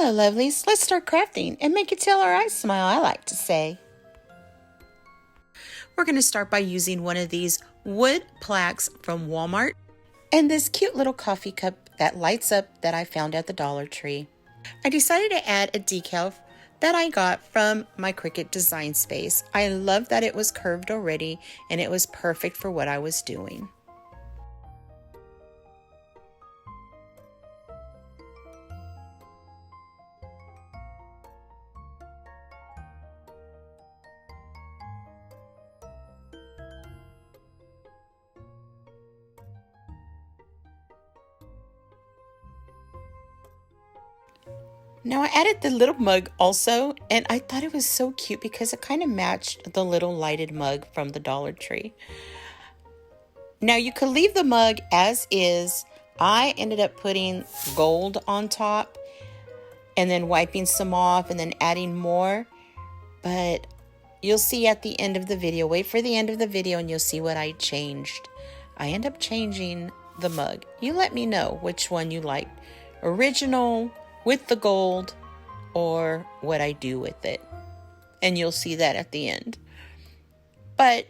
Hello, lovelies. Let's start crafting and make it till our eyes smile, I like to say. We're going to start by using one of these wood plaques from Walmart and this cute little coffee cup that lights up that I found at the Dollar Tree. I decided to add a decal that I got from my Cricut design space. I love that it was curved already and it was perfect for what I was doing. Now I added the little mug also, and I thought it was so cute because it kind of matched the little lighted mug from the Dollar Tree. Now you could leave the mug as is. I ended up putting gold on top and then wiping some off and then adding more. But you'll see at the end of the video. Wait for the end of the video and you'll see what I changed. I end up changing the mug. You let me know which one you like. Original with the gold or what I do with it. And you'll see that at the end. But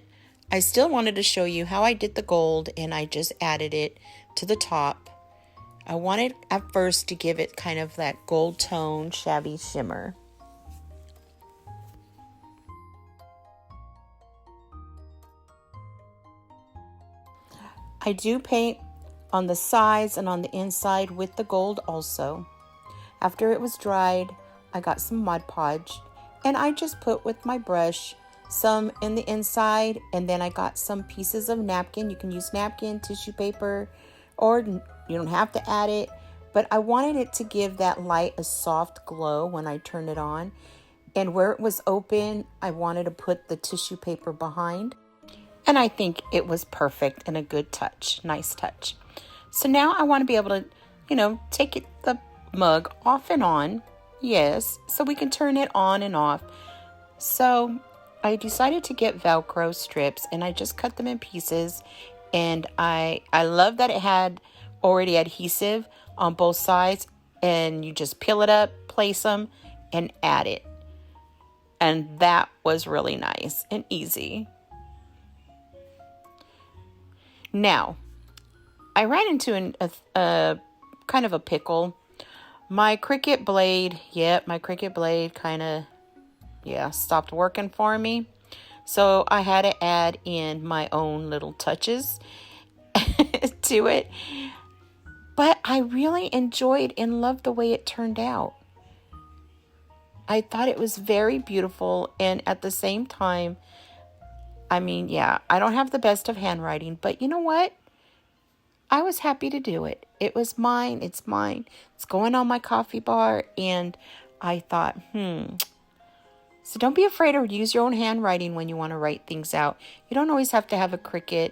I still wanted to show you how I did the gold and I just added it to the top. I wanted at first to give it kind of that gold tone shabby shimmer. I do paint on the sides and on the inside with the gold also. After it was dried, I got some Mod Podge and I just put with my brush some in the inside, and then I got some pieces of napkin. You can use napkin, tissue paper, or you don't have to add it, but I wanted it to give that light a soft glow when I turn it on. And where it was open, I wanted to put the tissue paper behind. And I think it was perfect and a good touch, nice touch. So now I want to be able to, take the mug off and on. Yes, so we can turn it on and off. So I decided to get Velcro strips and I just cut them in pieces. And I love that it had already adhesive on both sides. And you just peel it up, place them, and add it. And that was really nice and easy. Now, I ran into a kind of a pickle. My Cricut blade, kind of, stopped working for me. So I had to add in my own little touches to it. But I really enjoyed and loved the way it turned out. I thought it was very beautiful, and at the same time, I don't have the best of handwriting, but you know what? I was happy to do it. It was mine. It's mine. It's going on my coffee bar. And I thought, So don't be afraid to use your own handwriting when you want to write things out. You don't always have to have a Cricut.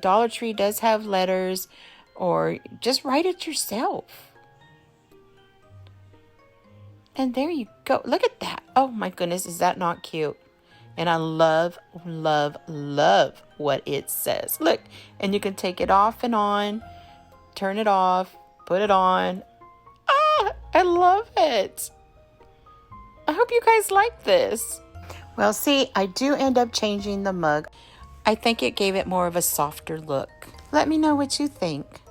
Dollar Tree does have letters, or just write it yourself. And there you go. Look at that. Oh my goodness. Is that not cute? And I love, love, love what it says. Look, and you can take it off and on, turn it off, put it on. I love it. I hope you guys like this. Well, see, I do end up changing the mug. I think it gave it more of a softer look. Let me know what you think.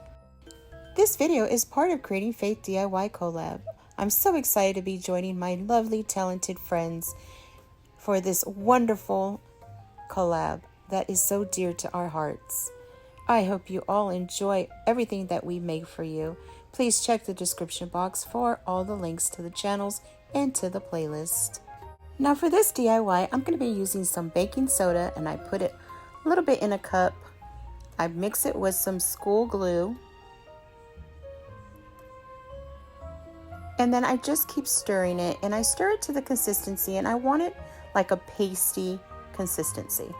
This video is part of Creating Faith DIY collab. I'm so excited to be joining my lovely, talented friends for this wonderful collab that is so dear to our hearts. I hope you all enjoy everything that we make for you. Please check the description box for all the links to the channels and to the playlist. Now for this DIY, I'm going to be using some baking soda, and I put it a little bit in a cup. I mix it with some school glue. And then I just keep stirring it, and I stir it to the consistency, and I want it like a pasty consistency.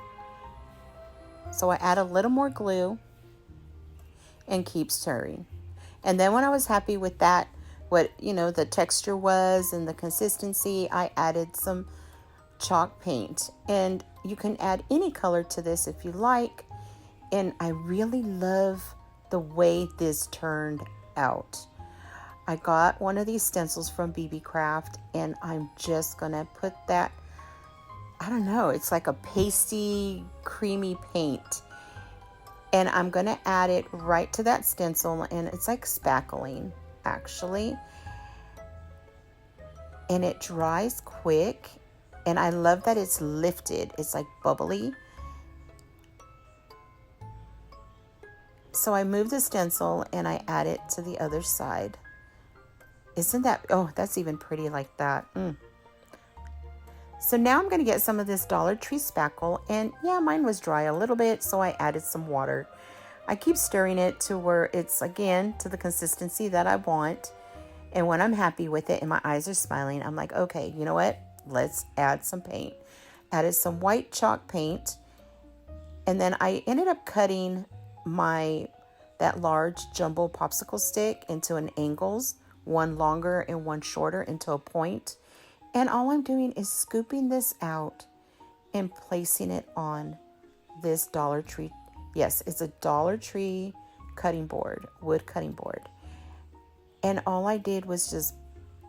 So I add a little more glue and keep stirring. And then when I was happy with that, what the texture was and the consistency, I added some chalk paint. And you can add any color to this if you like. And I really love the way this turned out. I got one of these stencils from BB Craft, and I'm just gonna put that, I don't know, it's like a pasty, creamy paint. And I'm gonna add it right to that stencil, and it's like spackling, actually. And it dries quick, and I love that it's lifted. It's like bubbly. So I move the stencil and I add it to the other side. Isn't that, oh, that's even pretty like that. So now I'm going to get some of this Dollar Tree spackle, and yeah, mine was dry a little bit, so I added some water. I keep stirring it to where it's, again, to the consistency that I want. And when I'm happy with it and my eyes are smiling, I'm like, okay, you know what? Let's add some paint. Added some white chalk paint, and then I ended up cutting that large jumbo popsicle stick into an angles, one longer and one shorter, into a point. And all I'm doing is scooping this out and placing it on this Dollar Tree. Yes, it's a Dollar Tree cutting board, wood cutting board. And all I did was just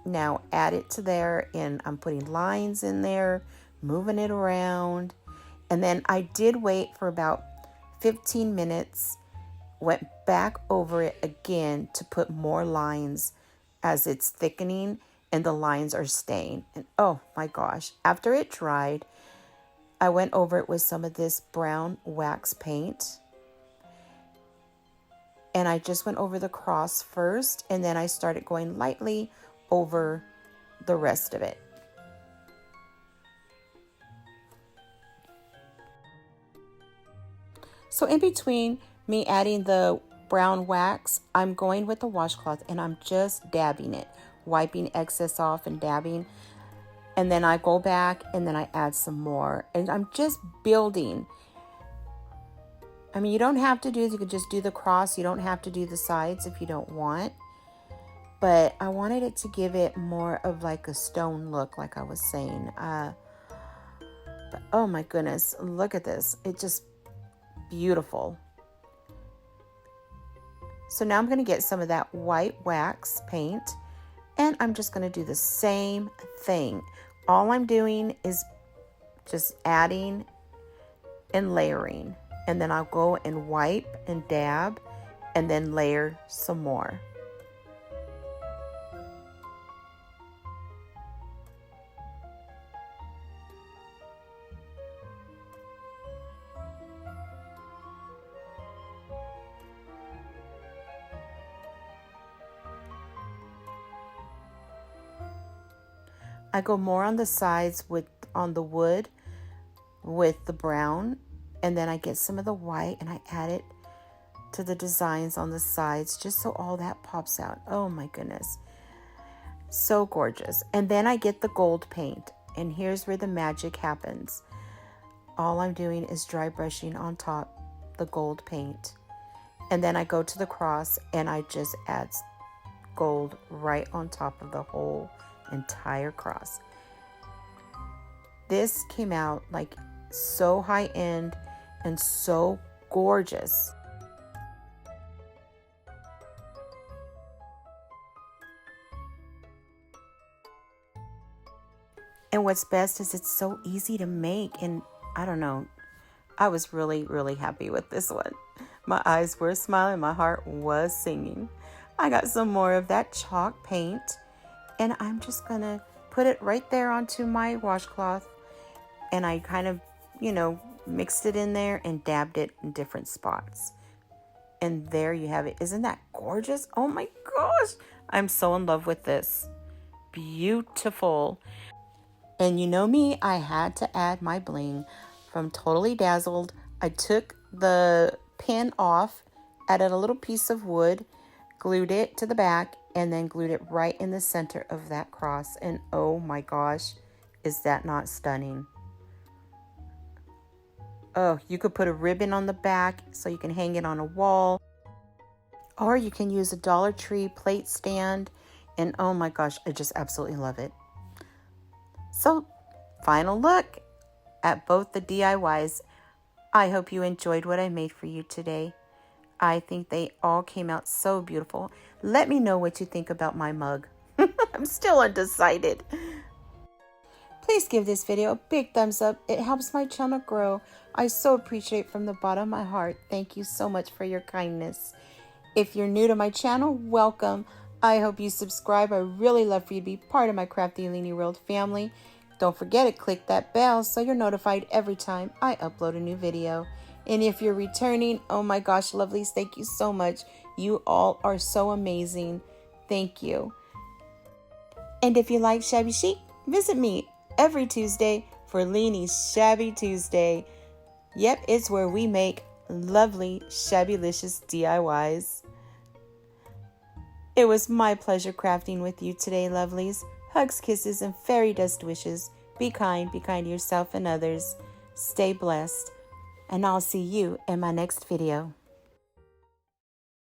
now add it to there, and I'm putting lines in there, moving it around. And then I did wait for about 15 minutes, went back over it again to put more lines as it's thickening and the lines are staying. And oh my gosh, after it dried, I went over it with some of this brown wax paint. And I just went over the cross first, and then I started going lightly over the rest of it. So in between me adding the brown wax, I'm going with the washcloth and I'm just dabbing it, wiping excess off and dabbing. And then I go back and then I add some more. And I'm just building. I mean, you don't have to do this. You could just do the cross. You don't have to do the sides if you don't want. But I wanted it to give it more of like a stone look, like I was saying. But oh my goodness, look at this. It's just beautiful. So now I'm going to get some of that white wax paint, and I'm just going to do the same thing. All I'm doing is just adding and layering. And then I'll go and wipe and dab and then layer some more. I go more on the sides on the wood with the brown, and then I get some of the white and I add it to the designs on the sides just so all that pops out. Oh my goodness. So gorgeous. And then I get the gold paint, and here's where the magic happens. All I'm doing is dry brushing on top the gold paint. And then I go to the cross and I just add gold right on top of the whole entire cross. This came out like so high end and so gorgeous. And what's best is it's so easy to make, and I don't know, I was really, really happy with this one. My eyes were smiling, my heart was singing. I got some more of that chalk paint, and I'm just gonna put it right there onto my washcloth, and I kind of, mixed it in there and dabbed it in different spots. And there you have it. Isn't that gorgeous? Oh my gosh, I'm so in love with this. Beautiful. And you know me, I had to add my bling from Totally Dazzled. I took the pin off, added a little piece of wood, glued it to the back, and then glued it right in the center of that cross. And oh my gosh, is that not stunning? Oh, you could put a ribbon on the back so you can hang it on a wall. Or you can use a Dollar Tree plate stand. And oh my gosh, I just absolutely love it. So, final look at both the DIYs. I hope you enjoyed what I made for you today. I think they all came out so beautiful. Let me know what you think about my mug. I'm still undecided. Please give this video a big thumbs up. It helps my channel grow. I so appreciate it from the bottom of my heart. Thank you so much for your kindness. If you're new to my channel, welcome. I hope you subscribe. I really love for you to be part of my Crafty Leanie World family. Don't forget to click that bell so you're notified every time I upload a new video. And if you're returning, oh my gosh, lovelies, thank you so much. You all are so amazing. Thank you. And if you like Shabby Chic, visit me every Tuesday for Leanie's Shabby Tuesday. Yep, it's where we make lovely Shabbylicious DIYs. It was my pleasure crafting with you today, lovelies. Hugs, kisses, and fairy dust wishes. Be kind to yourself and others. Stay blessed. And I'll see you in my next video.